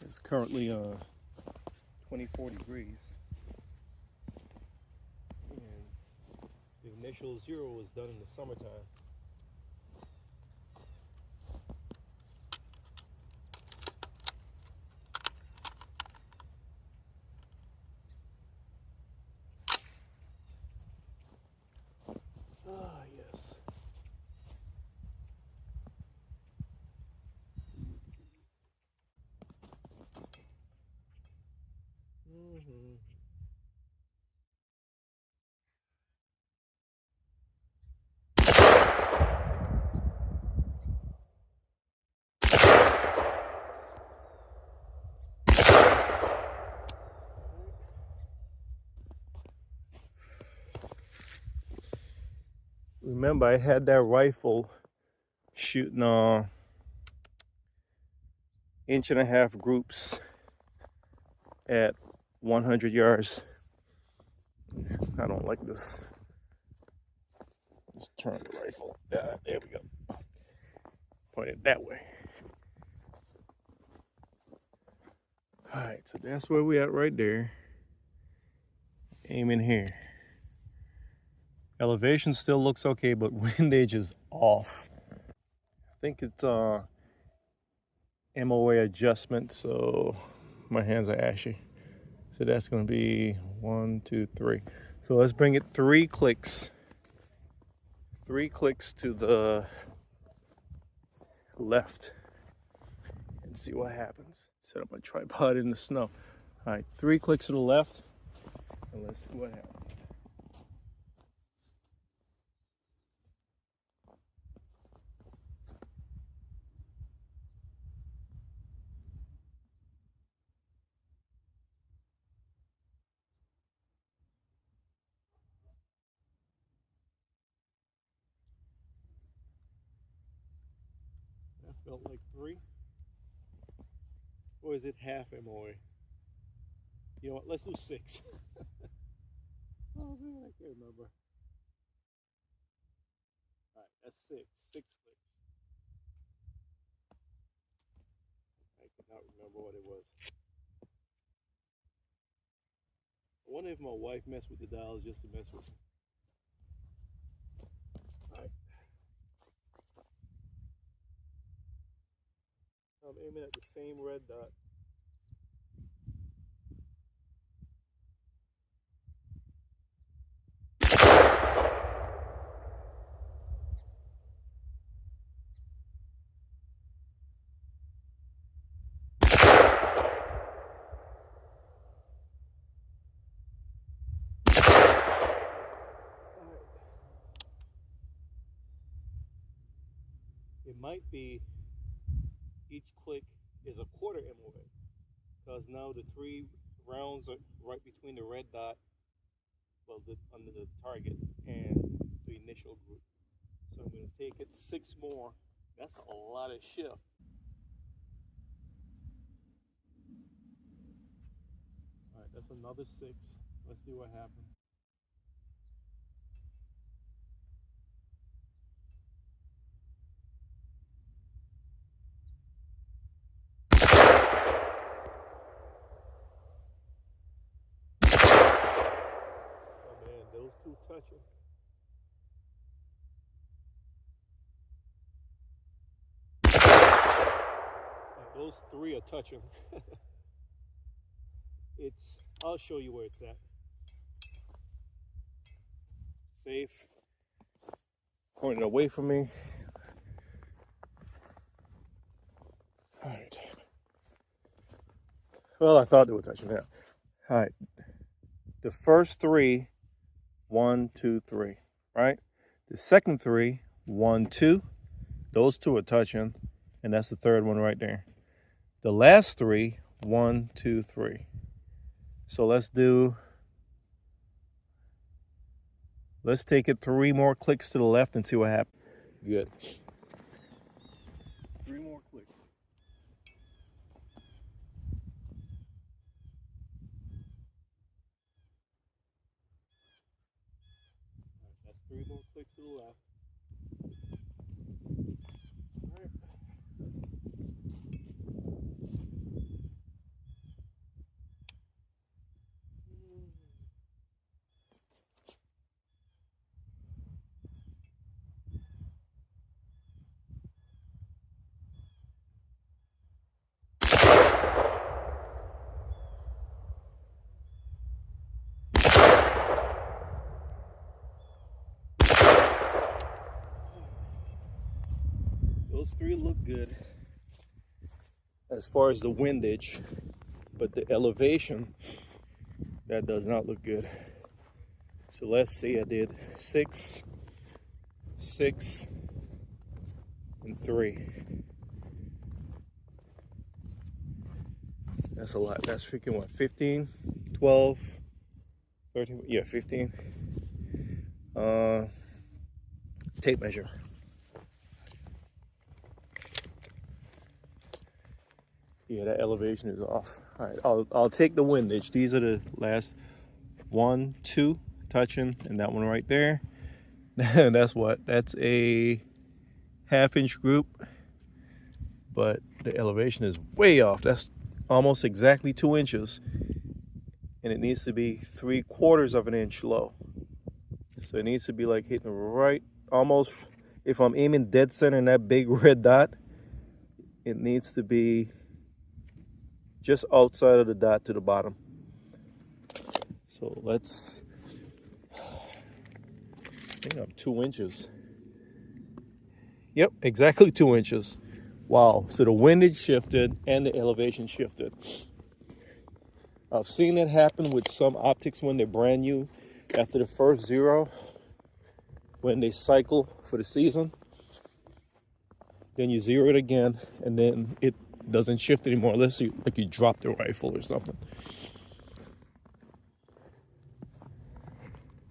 It's currently 24 degrees. And the initial zero was done in the summertime. Ah, yes. Remember, I had that rifle shooting 1.5 groups at 100 yards. I don't like this. Just turn the rifle. There we go. Point it that way. All right, so that's where we at right there. Aim in here. Elevation still looks okay, but windage is off. I think it's MOA adjustment, so my hands are ashy. So that's gonna be 1, 2, 3. So let's bring it 3 clicks. 3 clicks to the left and see what happens. Set up my tripod in the snow. All right, 3 clicks to the left, and let's see what happens. That felt like 3. Or is it half MOA? You know what, let's do 6. Oh man, I can't remember. All right, that's 6. 6 clicks. I cannot remember what it was. I wonder if my wife messed with the dials just to mess with me. All right. I'm aiming at the same red dot. It might be each click is a quarter MOA, because now the 3 rounds are right between the red dot, well, under the target, and the initial group. So I'm going to take it 6 more. That's a lot of shift. All right, that's another 6. Let's see what happens. Oh man, those 2 touching. Those 3 are touching. I'll show you where it's at. Safe. Pointing away from me. All right. Well, I thought they were touching now. All right. The first 3, 1, 2, 3, right? The second 3, 1, 2. Those 2 are touching, and that's the third one right there. The last 3, 1, 2, 3. So let's take it 3 more clicks to the left and see what happens. Good. 3 more clicks. All right, that's 3 more clicks to the left. All right. those three look good as far as the windage, but the elevation, that does not look good. So let's see, I did 6, 6, and 3. That's a lot. That's freaking what, 15, 12, 13, yeah, 15. Tape measure. Yeah, that elevation is off. All right, I'll take the windage. These are the last 1, 2 touching, and that one right there. That's what? That's a half-inch group, but the elevation is way off. That's almost exactly 2 inches, and it needs to be 3/4 of an inch low. So it needs to be like hitting right, almost, if I'm aiming dead center in that big red dot, it needs to be just outside of the dot to the bottom. So let's, I think I'm 2 inches. Yep, exactly 2 inches. Wow, so the windage shifted and the elevation shifted. I've seen it happen with some optics when they're brand new. After the first 0, when they cycle for the season, then you 0 it again, and then it doesn't shift anymore unless you drop the rifle or something.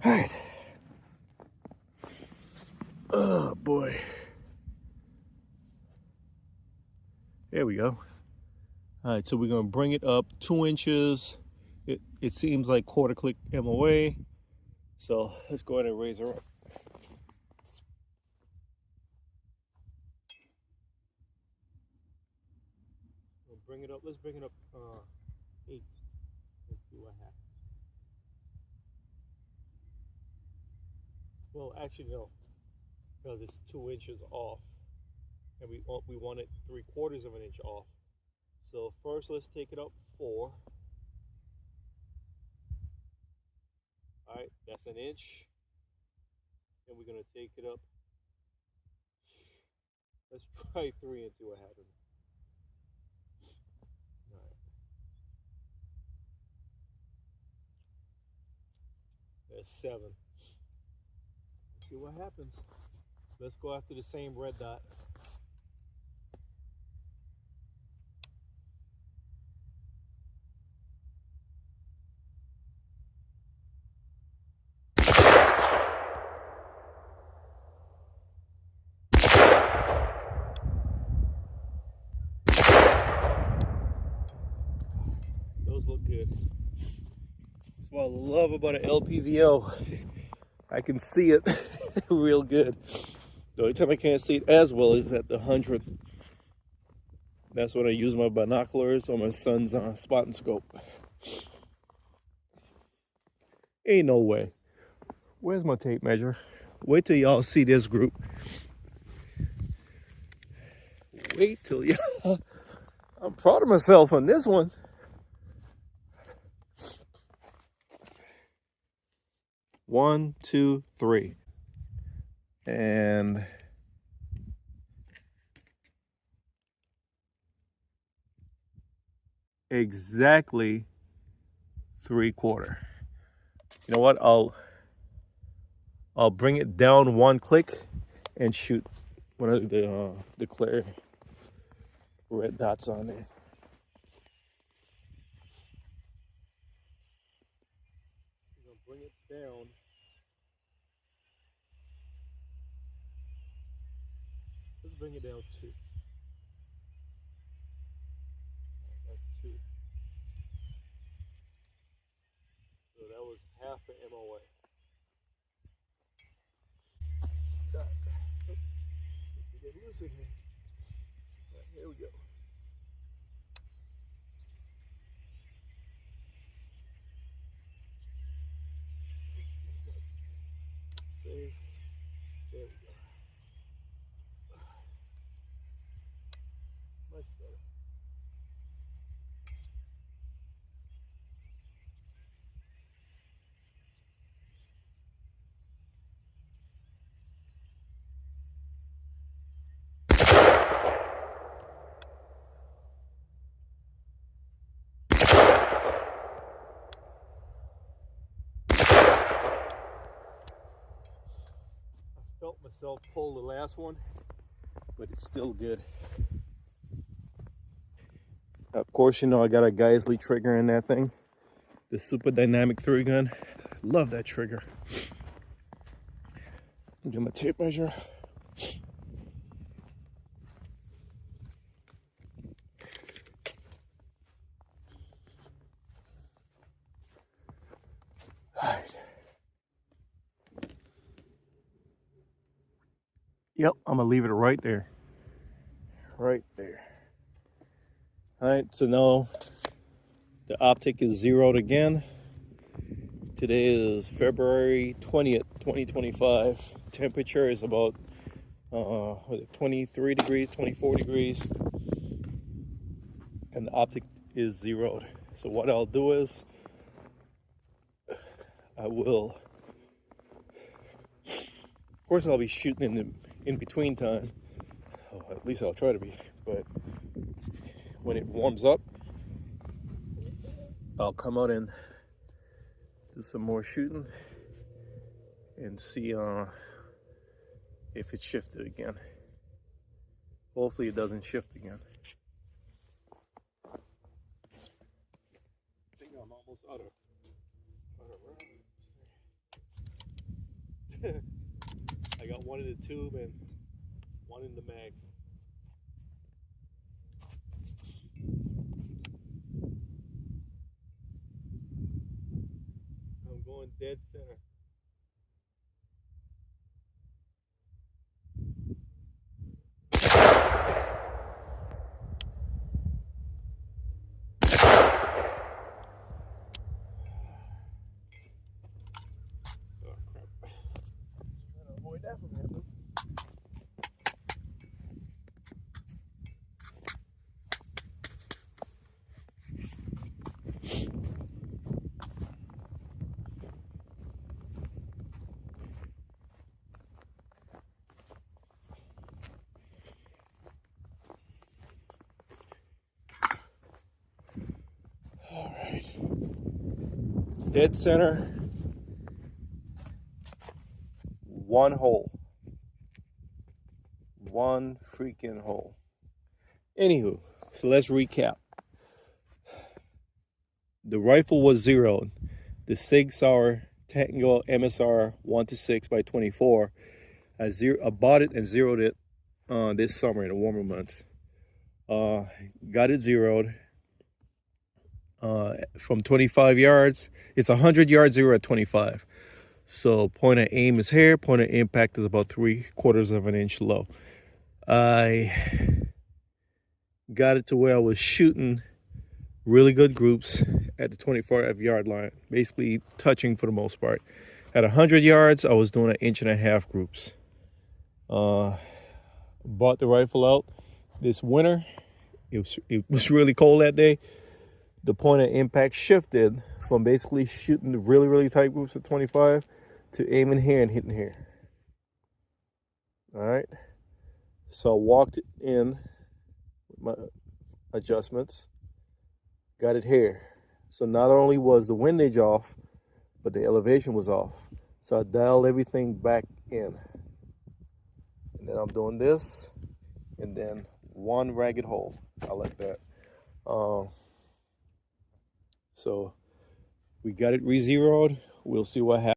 All right. Oh boy. There we go. All right, so we're gonna bring it up 2 inches. It seems like 1/4 click MOA. So let's go ahead and raise her up. We'll bring it up. Let's bring it up 8. Let's see what happens. Well, actually no, because it's 2 inches off, and we want it 3/4 of an inch off. So first, let's take it up 4. All right, that's an inch, and we're gonna take it up. Let's try 3 and see what happens. All right, that's 7. Let's see what happens. Let's go after the same red dot. Those look good. That's what I love about an LPVO. I can see it real good. The only time I can't see it as well is at the 100. That's when I use my binoculars on my son's spot and scope. Ain't no way. Where's my tape measure? Wait till y'all see this group. Wait till y'all. I'm proud of myself on this one. One, 2, 3. And exactly 3/4. You know what? I'll bring it down 1 click and shoot one of the clear red dots on there. I'm gonna bring it down. Let's bring it down 2. That's 2. So that was half an MOA. Get loose in here. Right, here we go. Save. There we go. Much better. self-pull the last one, but it's still good. Of course, you know, I got a Geisley trigger in that thing. The Super Dynamic 3-gun. Love that trigger. Get my tape measure. Alright. Yep, I'm gonna leave it right there. Right there. Alright, so now the optic is zeroed again. Today is February 20th, 2025. Temperature is about 23 degrees, 24 degrees. And the optic is zeroed. So what I'll do is I will, of course I'll be shooting in the in between time. Oh, at least I'll try to be. But when it warms up, I'll come out and do some more shooting and see if it shifted again. Hopefully it doesn't shift again. I think I'm almost out of rounds. I got one in the tube and one in the mag. I'm going dead center. Oh crap. Trying to avoid that from happening. All right. Dead center. One hole. One freaking hole. Anywho, so let's recap. The rifle was zeroed. The SigSauer Tango MSR 1-6x24. I bought it and zeroed it this summer in the warmer months. Got it zeroed from 25 yards. It's 100 yard zero at 25. So point of aim is here. Point of impact is about 3/4 of an inch low. I got it to where I was shooting really good groups at the 25 yard line, basically touching for the most part. At 100 yards, I was doing 1.5 inch groups. Bought the rifle out this winter. It was really cold that day. The point of impact shifted from basically shooting the really, really tight groups at 25 to aiming here and hitting here. All right. So I walked it in with my adjustments, got it here. So not only was the windage off, but the elevation was off. So I dialed everything back in. And then I'm doing this, and then one ragged hole. I like that. So we got it re-zeroed. We'll see what happens.